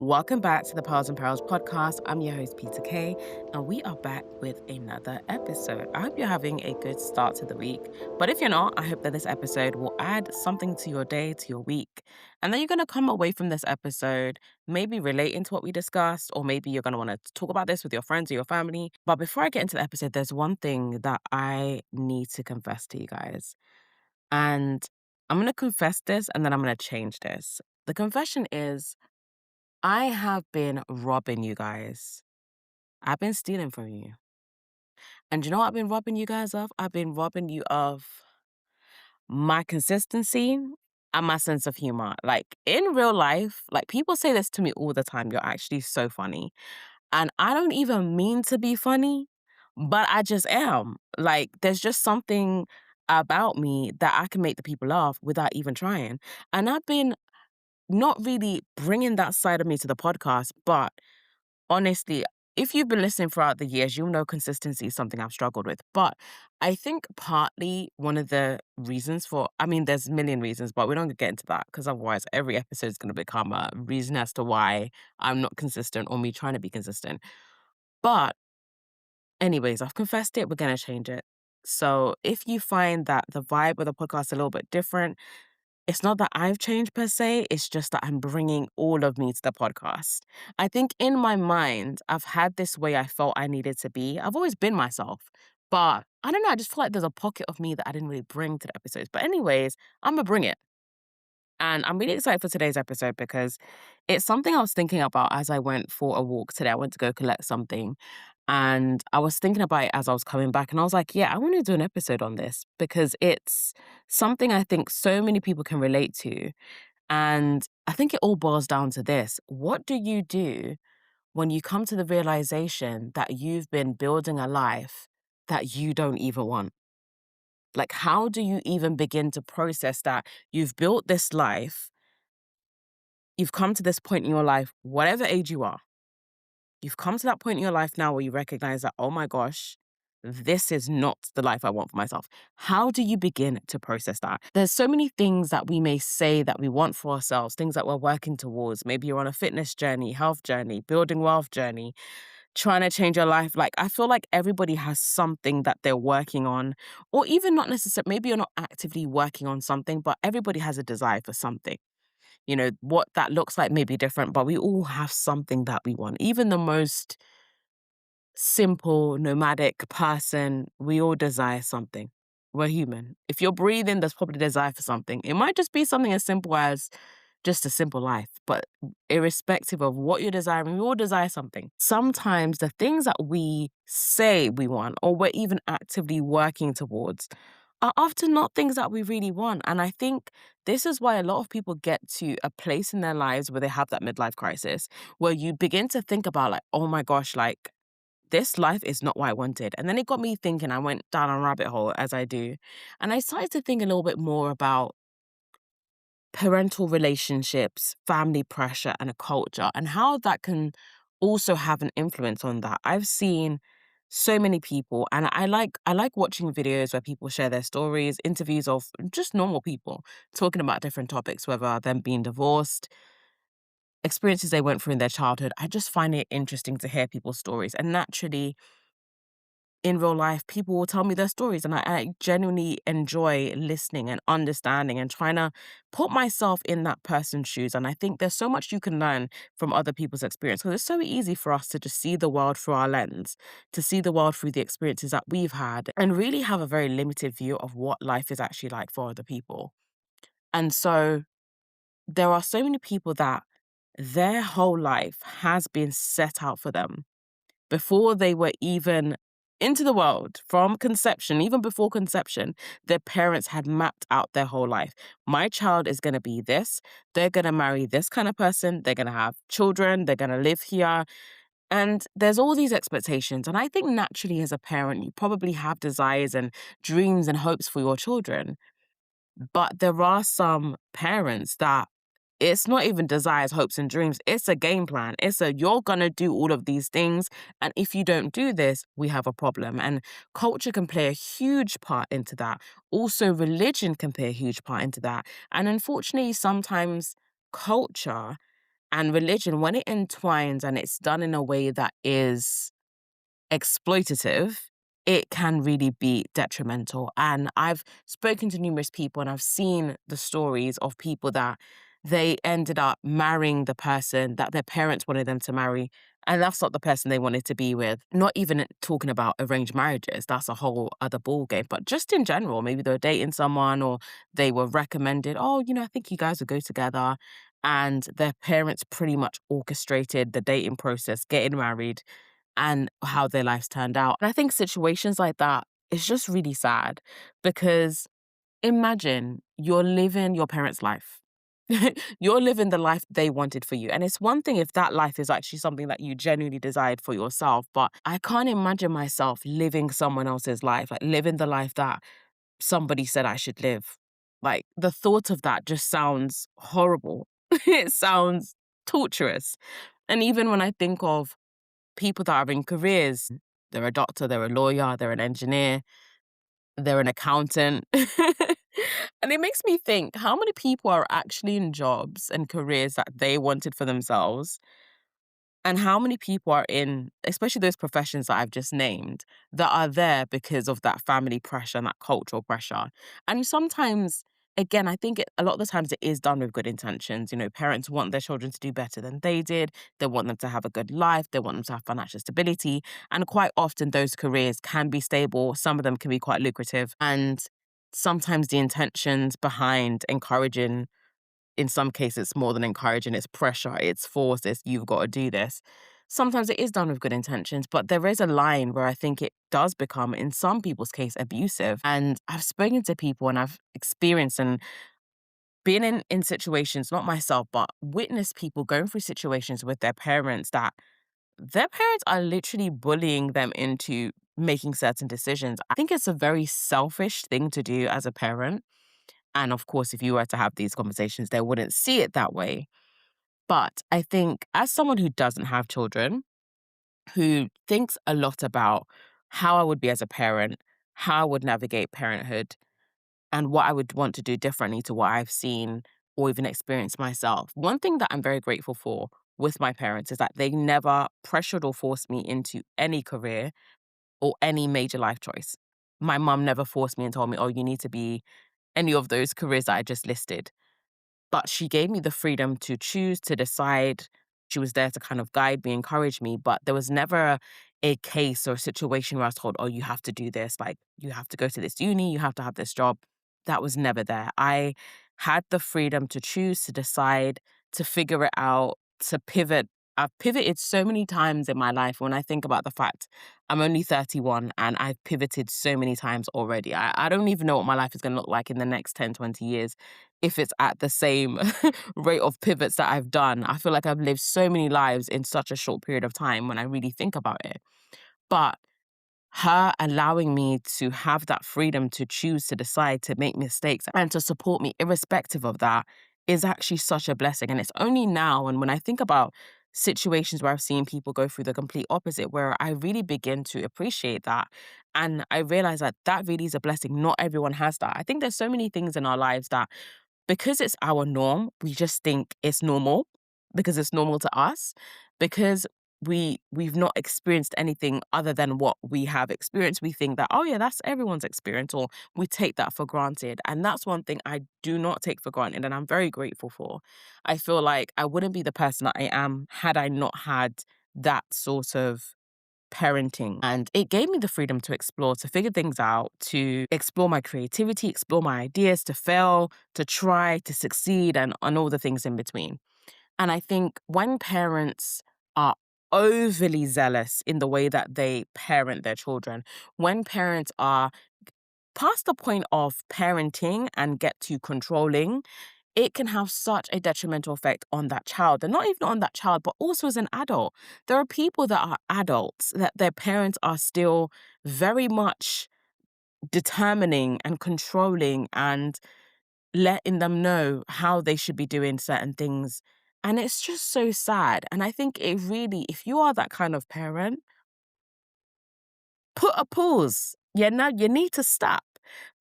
Welcome back to the Pearls and Pearls podcast. I'm your host, Peta-Kay, and we are back with another episode. I hope you're having a good start to the week. But if you're not, I hope that this episode will add something to your day, to your week. And then you're going to come away from this episode maybe relating to what we discussed, or maybe you're going to want to talk about this with your friends or your family. But before I get into the episode, there's one thing that I need to confess to you guys. And I'm going to confess this and then I'm going to change this. The confession is I have been robbing you guys. I've been stealing from you. And you know what I've been robbing you guys of? I've been robbing you of my consistency and my sense of humor. Like in real life, like people say this to me all the time. You're actually so funny. And I don't even mean to be funny, but I just am. Like there's just something about me that I can make the people laugh without even trying. And I've been not really bringing that side of me to the podcast, but honestly, if you've been listening throughout the years, you'll know consistency is something I've struggled with. But I think partly one of the reasons there's a million reasons, but we don't get into that because otherwise every episode is going to become a reason as to why I'm not consistent or me trying to be consistent. But anyways, I've confessed it. We're going to change it. So if you find that the vibe of the podcast is a little bit different, it's not that I've changed per se, it's just that I'm bringing all of me to the podcast. I think in my mind, I've had this way I felt I needed to be. I've always been myself, but I don't know, I just feel like there's a pocket of me that I didn't really bring to the episodes. But anyways, I'm gonna bring it. And I'm really excited for today's episode because it's something I was thinking about as I went for a walk today. I went to go collect something and I was thinking about it as I was coming back. And I was like, yeah, I want to do an episode on this because it's something I think so many people can relate to. And I think it all boils down to this. What do you do when you come to the realization that you've been building a life that you don't even want? Like, how do you even begin to process that you've built this life? You've come to this point in your life, whatever age you are, you've come to that point in your life now where you recognize that, oh my gosh, this is not the life I want for myself. How do you begin to process that? There's so many things that we may say that we want for ourselves, things that we're working towards. Maybe you're on a fitness journey, health journey, building wealth journey, trying to change your life. Like, I feel like everybody has something that they're working on, or even not necessarily, maybe you're not actively working on something, but everybody has a desire for something. You know, what that looks like may be different, but we all have something that we want. Even the most simple, nomadic person, we all desire something. We're human. If you're breathing, there's probably a desire for something. It might just be something as simple as just a simple life, but irrespective of what you're desiring, we all desire something. Sometimes the things that we say we want, or we're even actively working towards, are often not things that we really want. And I think this is why a lot of people get to a place in their lives where they have that midlife crisis, where you begin to think about, like, oh my gosh, like, this life is not what I wanted. And then it got me thinking, I went down a rabbit hole as I do. And I started to think a little bit more about parental relationships, family pressure, and a culture, and how that can also have an influence on that. I've seen so many people, and I like watching videos where people share their stories, interviews of just normal people talking about different topics, whether them being divorced, experiences they went through in their childhood. I just find it interesting to hear people's stories. And naturally, in real life, people will tell me their stories, and I genuinely enjoy listening and understanding and trying to put myself in that person's shoes. And I think there's so much you can learn from other people's experience because it's so easy for us to just see the world through our lens, to see the world through the experiences that we've had, and really have a very limited view of what life is actually like for other people. And so there are so many people that their whole life has been set out for them before they were even into the world, from conception, even before conception, their parents had mapped out their whole life. My child is going to be this. They're going to marry this kind of person. They're going to have children. They're going to live here. And there's all these expectations. And I think naturally as a parent, you probably have desires and dreams and hopes for your children. But there are some parents that it's not even desires, hopes, and dreams. It's a game plan. You're going to do all of these things. And if you don't do this, we have a problem. And culture can play a huge part into that. Also, religion can play a huge part into that. And unfortunately, sometimes culture And religion, when it entwines and it's done in a way that is exploitative, it can really be detrimental. And I've spoken to numerous people and I've seen the stories of people that they ended up marrying the person that their parents wanted them to marry. And that's not the person they wanted to be with. Not even talking about arranged marriages. That's a whole other ball game. But just in general, maybe they were dating someone or they were recommended, oh, I think you guys would go together. And their parents pretty much orchestrated the dating process, getting married, and how their lives turned out. And I think situations like that is just really sad because imagine you're living your parents' life. You're living the life they wanted for you. And it's one thing if that life is actually something that you genuinely desired for yourself, but I can't imagine myself living someone else's life, like living the life that somebody said I should live. Like the thought of that just sounds horrible. It sounds torturous. And even when I think of people that are in careers. They're a doctor, they're a lawyer, they're an engineer, they're an accountant. And it makes me think how many people are actually in jobs and careers that they wanted for themselves and how many people are in, especially those professions that I've just named, that are there because of that family pressure and that cultural pressure. And sometimes, again, I think a lot of the times it is done with good intentions. Parents want their children to do better than they did. They want them to have a good life. They want them to have financial stability. And quite often those careers can be stable. Some of them can be quite lucrative. And sometimes the intentions behind encouraging, in some cases, it's more than encouraging, it's pressure, it's force, it's you've got to do this. Sometimes it is done with good intentions, but there is a line where I think it does become, in some people's case, abusive. And I've spoken to people and I've experienced and been in situations, not myself, but witnessed people going through situations with their parents that their parents are literally bullying them into making certain decisions. I think it's a very selfish thing to do as a parent. And of course, if you were to have these conversations, they wouldn't see it that way. But I think as someone who doesn't have children, who thinks a lot about how I would be as a parent, how I would navigate parenthood, and what I would want to do differently to what I've seen or even experienced myself. One thing that I'm very grateful for with my parents is that they never pressured or forced me into any career or any major life choice. My mum never forced me and told me, oh, you need to be any of those careers that I just listed. But she gave me the freedom to choose, to decide. She was there to kind of guide me, encourage me, but there was never a case or a situation where I was told, "Oh, you have to do this, like, you have to go to this uni, you have to have this job." That was never there. I had the freedom to choose, to decide, to figure it out, to pivot. I've pivoted so many times in my life when I think about the fact I'm only 31 and I've pivoted so many times already. I don't even know what my life is gonna look like in the next 10, 20 years if it's at the same rate of pivots that I've done. I feel like I've lived so many lives in such a short period of time when I really think about it. But her allowing me to have that freedom to choose, to decide, to make mistakes, and to support me irrespective of that is actually such a blessing. And it's only now, and when I think about situations where I've seen people go through the complete opposite, where I really begin to appreciate that. And I realize that that really is a blessing. Not everyone has that. I think there's so many things in our lives that because it's our norm, we just think it's normal because it's normal to us, because we've not experienced anything other than what we have experienced. We think that, oh yeah, that's everyone's experience, or we take that for granted. And that's one thing I do not take for granted, and I'm very grateful for. I feel like I wouldn't be the person that I am had I not had that sort of parenting. And it gave me the freedom to explore, to figure things out, to explore my creativity, explore my ideas, to fail, to try, to succeed, and all the things in between. And I think when parents are overly zealous in the way that they parent their children, when parents are past the point of parenting and get to controlling, it can have such a detrimental effect on that child. And not even on that child, but also as an adult. There are people that are adults that their parents are still very much determining and controlling and letting them know how they should be doing certain things. And it's just so sad. And I think it really, if you are that kind of parent, put a pause. Yeah, now you need to stop.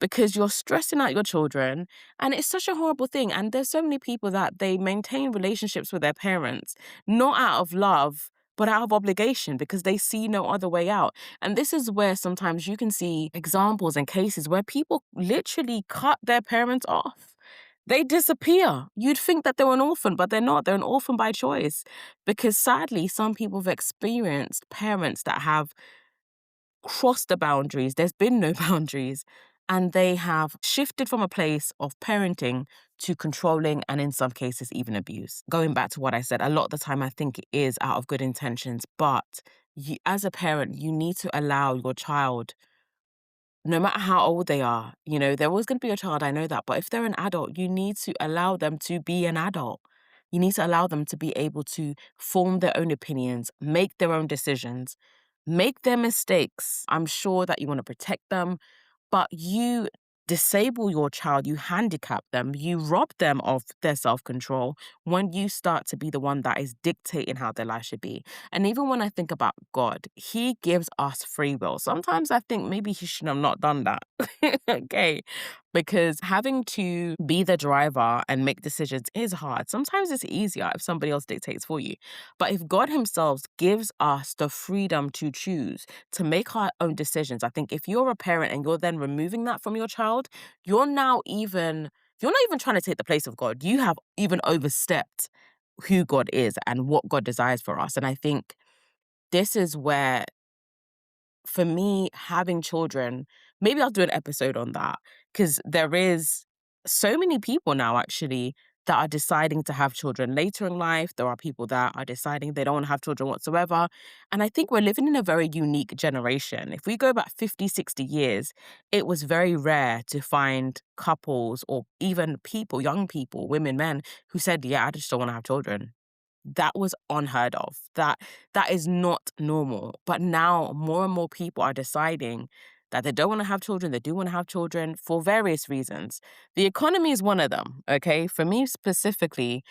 because you're stressing out your children, and it's such a horrible thing. And there's so many people that they maintain relationships with their parents, not out of love, but out of obligation because they see no other way out. And this is where sometimes you can see examples and cases where people literally cut their parents off. They disappear. You'd think that they're an orphan, but they're not. They're an orphan by choice. Because sadly, some people have experienced parents that have crossed the boundaries. There's been no boundaries. And they have shifted from a place of parenting to controlling and in some cases even abuse. Going back to what I said, a lot of the time I think it is out of good intentions, but as a parent, you need to allow your child, no matter how old they are, they're always going to be a child, I know that. But if they're an adult, you need to allow them to be an adult. You need to allow them to be able to form their own opinions, make their own decisions, make their mistakes. I'm sure that you want to protect them, but you disable your child, you handicap them, you rob them of their self-control when you start to be the one that is dictating how their life should be. And even when I think about God, he gives us free will. Sometimes I think maybe he should have not done that. Okay. Because having to be the driver and make decisions is hard. Sometimes it's easier if somebody else dictates for you. But if God himself gives us the freedom to choose, to make our own decisions, I think if you're a parent and you're then removing that from your child, you're not even trying to take the place of God. You have even overstepped who God is and what God desires for us. And I think this is where, for me, having children, maybe I'll do an episode on that because there is so many people now actually that are deciding to have children later in life. There are people that are deciding they don't want to have children whatsoever. And I think we're living in a very unique generation. If we go back 50, 60 years, it was very rare to find couples or even people, young people, women, men, who said, yeah, I just don't want to have children. That was unheard of. That is not normal. But now more and more people are deciding that they don't want to have children. They do want to have children for various reasons. The economy is one of them, okay? For me specifically,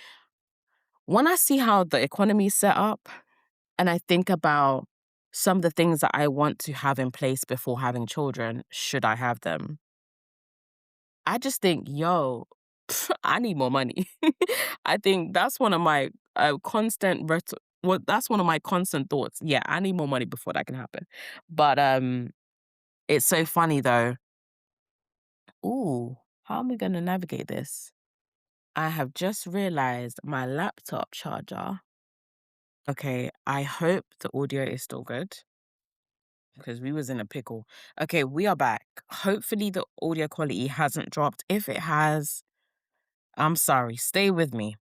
when I see how the economy is set up and I think about some of the things that I want to have in place before having children, should I have them? I just think, yo, I need more money. I think that's one of my that's one of my constant thoughts. Yeah, I need more money before that can happen. But it's so funny though. Ooh, how am I going to navigate this? I have just realized my laptop charger. Okay, I hope the audio is still good because we was in a pickle. Okay, we are back. Hopefully the audio quality hasn't dropped. If it has, I'm sorry. Stay with me.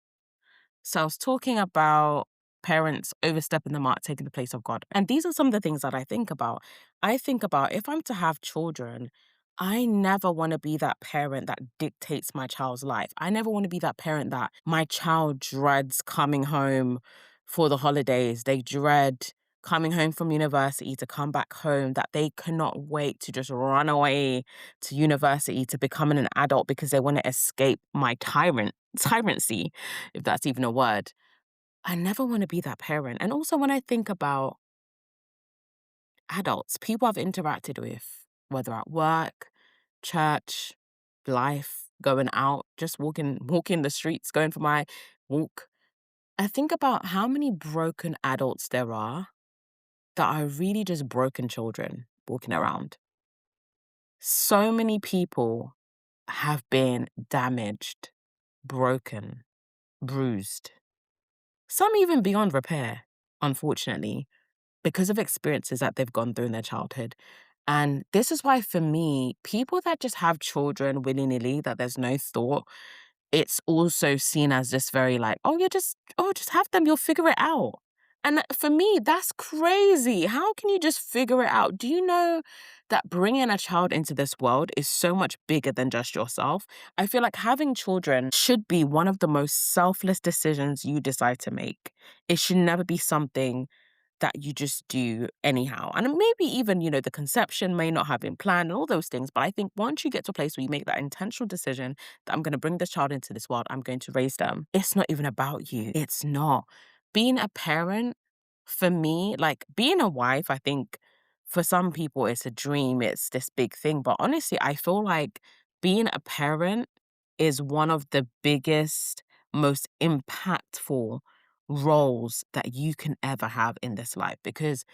So I was talking about parents overstepping the mark, taking the place of God. And these are some of the things that I think about. I think about if I'm to have children, I never want to be that parent that dictates my child's life. I never want to be that parent that my child dreads coming home for the holidays. They dread coming home from university to come back home, that they cannot wait to just run away to university to becoming an adult because they want to escape my tyrancy, if that's even a word. I never want to be that parent. And also when I think about adults, people I've interacted with, whether at work, church, life, going out, just walking the streets, going for my walk, I think about how many broken adults there are that are really just broken children walking around. So many people have been damaged, broken, bruised, some even beyond repair, unfortunately, because of experiences that they've gone through in their childhood. And this is why, for me, people that just have children willy-nilly, that there's no thought, it's also seen as this very like, oh, just have them, you'll figure it out. And for me, that's crazy. How can you just figure it out? Do you know that bringing a child into this world is so much bigger than just yourself? I feel like having children should be one of the most selfless decisions you decide to make. It should never be something that you just do anyhow. And maybe even, the conception may not have been planned and all those things. But I think once you get to a place where you make that intentional decision that I'm going to bring this child into this world, I'm going to raise them, it's not even about you. It's not. Being a parent, for me, like being a wife, I think for some people, it's a dream, it's this big thing. But honestly, I feel like being a parent is one of the biggest, most impactful roles that you can ever have in this life, because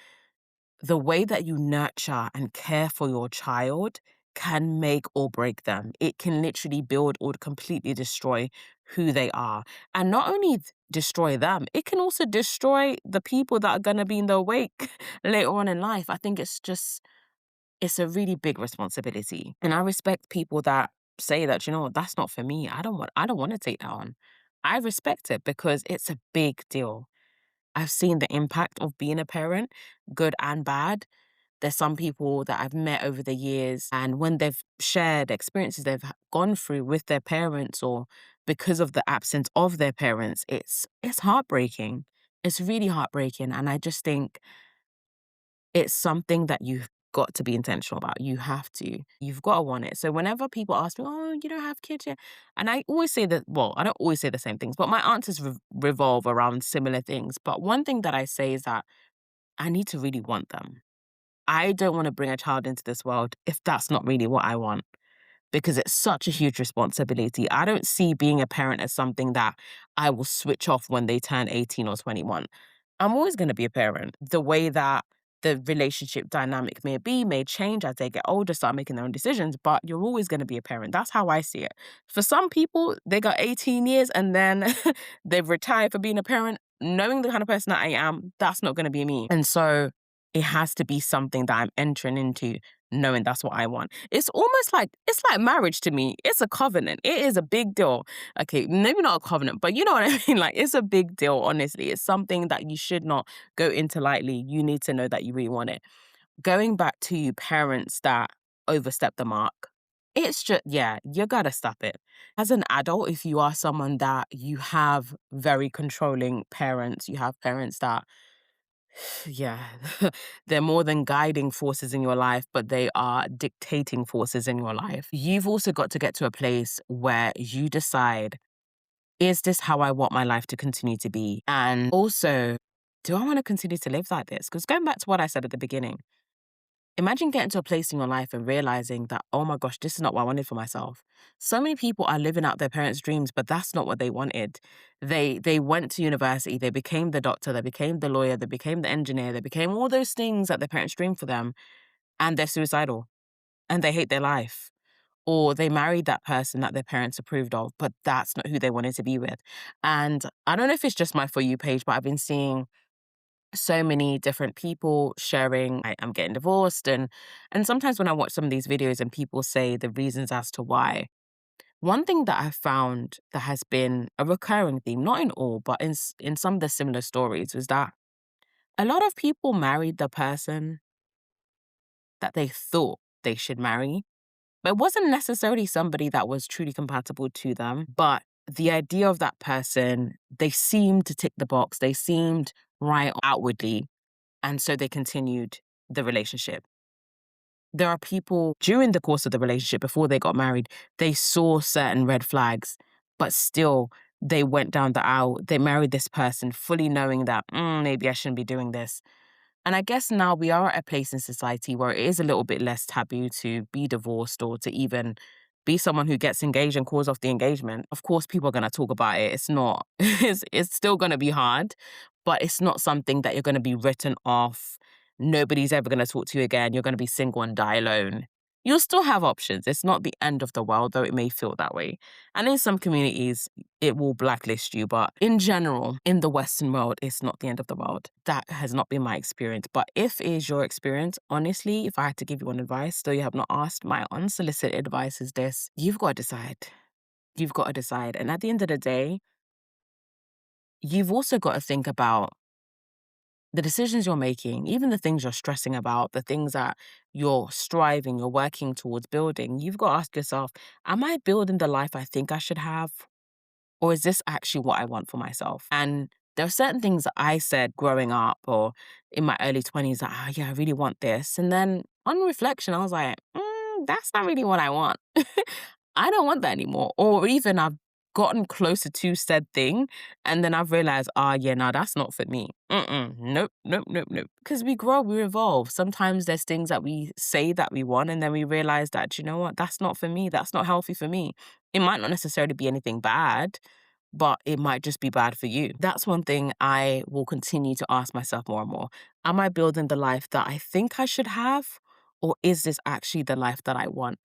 the way that you nurture and care for your child can make or break them. It can literally build or completely destroy who they are. And not only destroy them, it can also destroy the people that are going to be in their wake later on in life. I think it's a really big responsibility. And I respect people that say that, that's not for me. I don't want to take that on. I respect it because it's a big deal. I've seen the impact of being a parent, good and bad. There's some people that I've met over the years, and when they've shared experiences they've gone through with their parents or because of the absence of their parents, it's heartbreaking. It's really heartbreaking. And I just think it's something that you've got to be intentional about. You have to. You've got to want it. So whenever people ask me, oh, you don't have kids yet. And I always say that, well, I don't always say the same things, but my answers revolve around similar things. But one thing that I say is that I need to really want them. I don't want to bring a child into this world if that's not really what I want, because it's such a huge responsibility. I don't see being a parent as something that I will switch off when they turn 18 or 21. I'm always going to be a parent. The way that the relationship dynamic may change as they get older, start making their own decisions, but you're always going to be a parent. That's how I see it. For some people, they got 18 years and then they've retired for being a parent. Knowing the kind of person that I am, that's not going to be me. And so it has to be something that I'm entering into knowing that's what I want. It's like marriage to me. It's a covenant. It is a big deal. Okay, maybe not a covenant, but you know what I mean? Like, it's a big deal, honestly. It's something that you should not go into lightly. You need to know that you really want it. Going back to parents that overstep the mark, it's just, yeah, you gotta stop it. As an adult, if you are someone that you have very controlling parents, you have parents that, yeah, they're more than guiding forces in your life, but they are dictating forces in your life. You've also got to get to a place where you decide, is this how I want my life to continue to be? And also, do I want to continue to live like this? Because going back to what I said at the beginning, imagine getting to a place in your life and realizing that, oh my gosh, this is not what I wanted for myself. So many people are living out their parents' dreams, but that's not what they wanted. They went to university, they became the doctor, they became the lawyer, they became the engineer, they became all those things that their parents dreamed for them, and they're suicidal and they hate their life. Or they married that person that their parents approved of, but that's not who they wanted to be with. And I don't know if it's just my For You page, but I've been seeing so many different people sharing, I'm getting divorced. And sometimes when I watch some of these videos and people say the reasons as to why, one thing that I've found that has been a recurring theme, not in all, but in some of the similar stories, was that a lot of people married the person that they thought they should marry. But it wasn't necessarily somebody that was truly compatible to them, but the idea of that person, they seemed to tick the box. They seemed right outwardly. And so they continued the relationship. There are people during the course of the relationship, before they got married, they saw certain red flags, but still they went down the aisle. They married this person fully knowing that maybe I shouldn't be doing this. And I guess now we are at a place in society where it is a little bit less taboo to be divorced or to even be someone who gets engaged and calls off the engagement. Of course, people are going to talk about it. It's not, it's still going to be hard, but it's not something that you're going to be written off. Nobody's ever going to talk to you again. You're going to be single and die alone. You'll still have options. It's not the end of the world, though it may feel that way. And in some communities, it will blacklist you. But in general, in the Western world, it's not the end of the world. That has not been my experience. But if it is your experience, honestly, if I had to give you one advice, though you have not asked, my unsolicited advice is this: you've got to decide. You've got to decide. And at the end of the day, you've also got to think about the decisions you're making, even the things you're stressing about, the things that you're striving, you're working towards building. You've got to ask yourself, am I building the life I think I should have? Or is this actually what I want for myself? And there are certain things that I said growing up or in my early 20s that, yeah, I really want this. And then on reflection, I was like, that's not really what I want. I don't want that anymore. Or even I've gotten closer to said thing, and then I've realized, yeah, no, that's not for me. Nope, nope, nope, nope. Because we grow, we evolve. Sometimes there's things that we say that we want, and then we realize that, you know what, that's not for me. That's not healthy for me. It might not necessarily be anything bad, but it might just be bad for you. That's one thing I will continue to ask myself more and more. Am I building the life that I think I should have? Or is this actually the life that I want?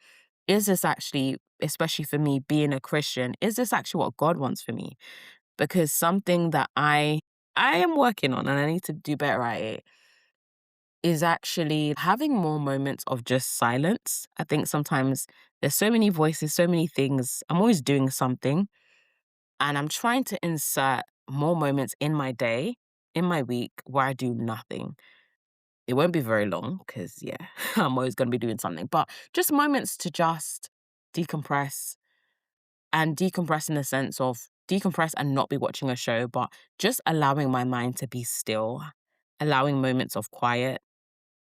Is this actually, especially for me being a Christian, is this actually what God wants for me? Because something that I am working on and I need to do better at it is actually having more moments of just silence. I think sometimes there's so many voices, so many things. I'm always doing something and I'm trying to insert more moments in my day, in my week where I do nothing. It won't be very long because, yeah, I'm always going to be doing something, but just moments to just decompress and decompress in the sense of decompress and not be watching a show, but just allowing my mind to be still, allowing moments of quiet,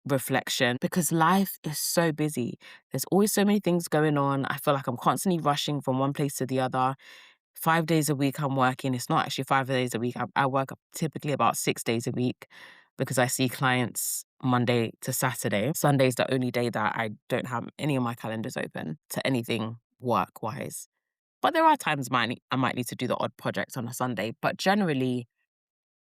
reflection, because life is so busy. There's always so many things going on. I feel like I'm constantly rushing from one place to the other. 5 days a week I'm working. It's not actually 5 days a week. I work typically about 6 days a week because I see clients Monday to Saturday. Sunday's the only day that I don't have any of my calendars open to anything work-wise. But there are times I might need to do the odd project on a Sunday, but generally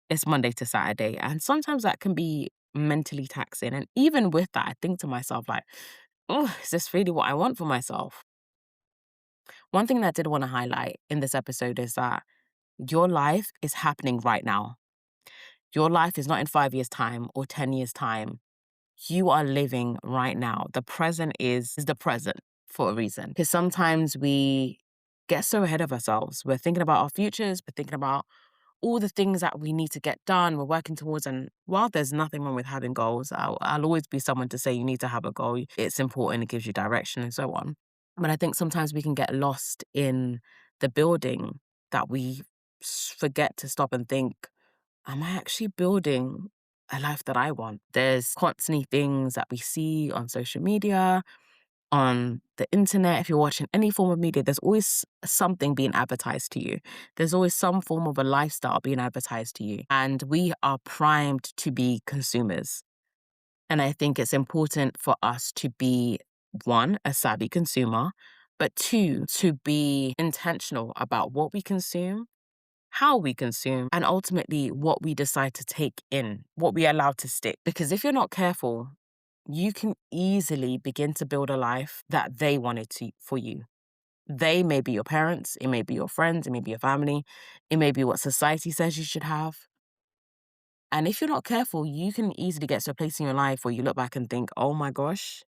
it's Monday to Saturday. And sometimes that can be mentally taxing. And even with that, I think to myself, like, oh, is this really what I want for myself? One thing that I did want to highlight in this episode is that your life is happening right now. Your life is not in 5 years' time or 10 years' time. You are living right now. The present is the present for a reason. Because sometimes we get so ahead of ourselves. We're thinking about our futures, we're thinking about all the things that we need to get done, we're working towards. And while there's nothing wrong with having goals, I'll always be someone to say you need to have a goal. It's important, it gives you direction and so on. But I think sometimes we can get lost in the building that we forget to stop and think, am I actually building a life that I want? There's constantly things that we see on social media, on the internet. If you're watching any form of media, there's always something being advertised to you. There's always some form of a lifestyle being advertised to you. And we are primed to be consumers. And I think it's important for us to be, one, a savvy consumer, but two, to be intentional about what we consume, how we consume, and ultimately what we decide to take in, what we allow to stick. Because if you're not careful, you can easily begin to build a life that they wanted to for you. They may be your parents, it may be your friends, it may be your family, it may be what society says you should have. And if you're not careful, you can easily get to a place in your life where you look back and think, oh my gosh,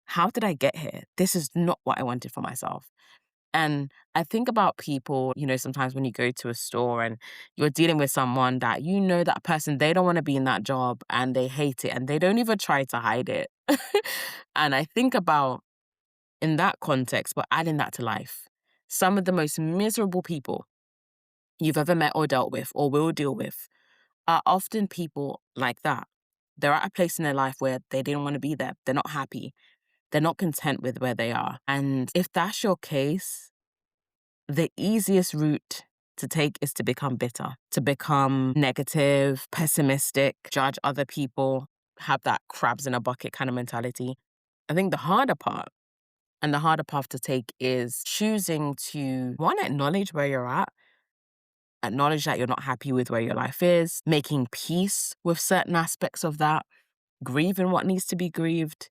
how did I get here? This is not what I wanted for myself. And I think about people, sometimes when you go to a store and you're dealing with someone that that person, they don't want to be in that job and they hate it and they don't even try to hide it. And I think about in that context, but adding that to life, some of the most miserable people you've ever met or dealt with or will deal with are often people like that. They're at a place in their life where they didn't want to be there. They're not happy. They're not content with where they are. And if that's your case, the easiest route to take is to become bitter, to become negative, pessimistic, judge other people, have that crabs in a bucket kind of mentality. I think the harder part and the harder path to take is choosing to, one, acknowledge where you're at, acknowledge that you're not happy with where your life is, making peace with certain aspects of that, grieving what needs to be grieved,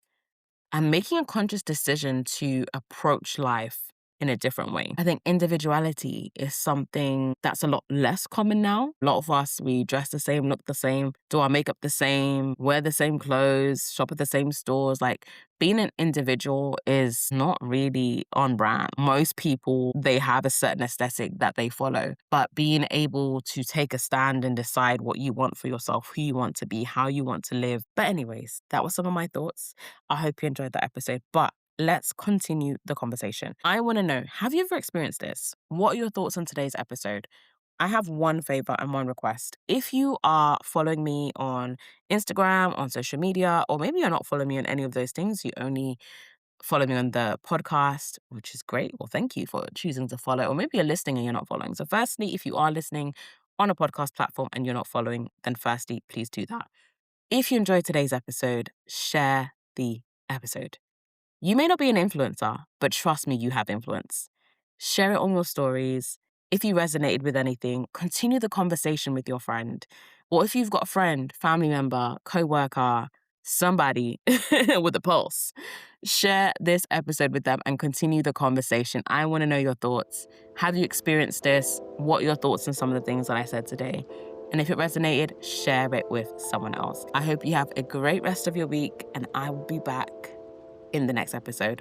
and making a conscious decision to approach life in a different way. I think individuality is something that's a lot less common now. A lot of us, we dress the same, look the same, do our makeup the same, wear the same clothes, shop at the same stores. Like, being an individual is not really on brand. Most people, they have a certain aesthetic that they follow, but being able to take a stand and decide what you want for yourself, who you want to be, how you want to live. But anyways, that was some of my thoughts. I hope you enjoyed that episode, but let's continue the conversation. I want to know, have you ever experienced this? What are your thoughts on today's episode? I have one favor and one request. If you are following me on Instagram, on social media, or maybe you're not following me on any of those things, you only follow me on the podcast, which is great. Well, thank you for choosing to follow, or maybe you're listening and you're not following. So firstly, if you are listening on a podcast platform and you're not following, then firstly, please do that. If you enjoyed today's episode, share the episode. You may not be an influencer, but trust me, you have influence. Share it on your stories. If you resonated with anything, continue the conversation with your friend. Or if you've got a friend, family member, co-worker, somebody with a pulse, share this episode with them and continue the conversation. I want to know your thoughts. Have you experienced this? What are your thoughts on some of the things that I said today? And if it resonated, share it with someone else. I hope you have a great rest of your week, and I will be back in the next episode.